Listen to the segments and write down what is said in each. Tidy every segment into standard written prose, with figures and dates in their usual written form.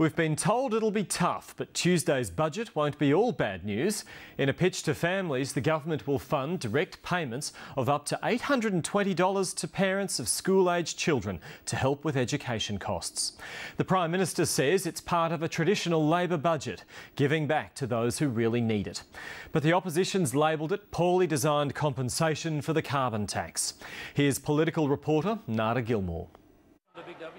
We've been told it'll be tough, but Tuesday's budget won't be all bad news. In a pitch to families, the government will fund direct payments of up to $820 to parents of school-aged children to help with education costs. The Prime Minister says it's part of a traditional Labor budget, giving back to those who really need it. But the opposition's labelled it poorly designed compensation for the carbon tax. Here's political reporter Nada Gilmore.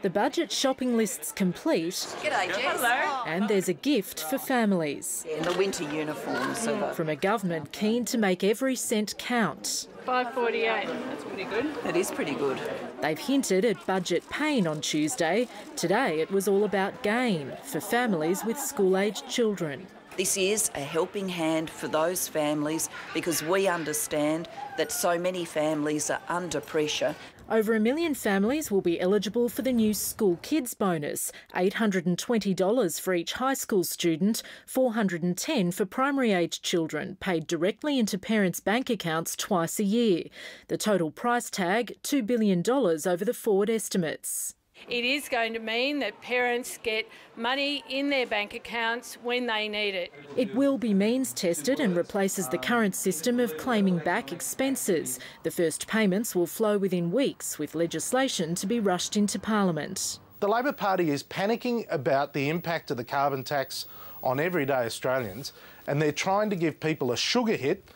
The budget shopping list's complete. G'day, Jess. Hello. And there's a gift for families. In the winter uniforms. From a government keen to make every cent count. $5.48, that's pretty good. It is pretty good. They've hinted at budget pain on Tuesday. Today it was all about gain for families with school-aged children. This is a helping hand for those families because we understand that so many families are under pressure. Over 1 million families will be eligible for the new School Kids bonus, $820 for each high school student, $410 for primary-aged children, paid directly into parents' bank accounts twice a year. The total price tag, $2 billion over the forward estimates. It is going to mean that parents get money in their bank accounts when they need it. It will be means tested and replaces the current system of claiming back expenses. The first payments will flow within weeks, with legislation to be rushed into Parliament. The Labor Party is panicking about the impact of the carbon tax on everyday Australians, and they're trying to give people a sugar hit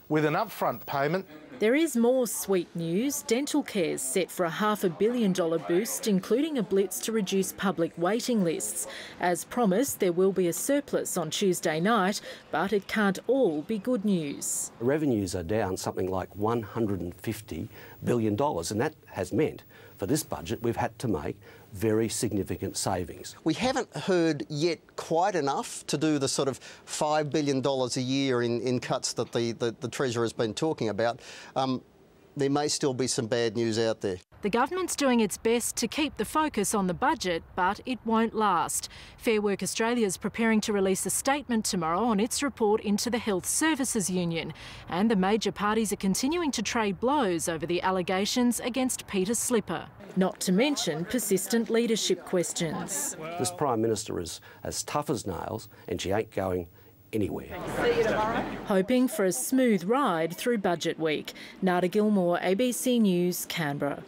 with an upfront payment. There is more sweet news. Dental care's set for a $500 million boost, including a blitz to reduce public waiting lists. As promised, there will be a surplus on Tuesday night, but it can't all be good news. Revenues are down something like $150 billion, and that has meant for this budget we've had to make very significant savings. We haven't heard yet quite enough to do the sort of $5 billion a year in cuts that the Treasurer has been talking about. There may still be some bad news out there. The government's doing its best to keep the focus on the budget, but it won't last. Fair Work Australia is preparing to release a statement tomorrow on its report into the Health Services Union. And the major parties are continuing to trade blows over the allegations against Peter Slipper. Not to mention persistent leadership questions. This Prime Minister is as tough as nails, and she ain't going anywhere. See you tomorrow. Hoping for a smooth ride through Budget Week. Nada Gilmore, ABC News, Canberra.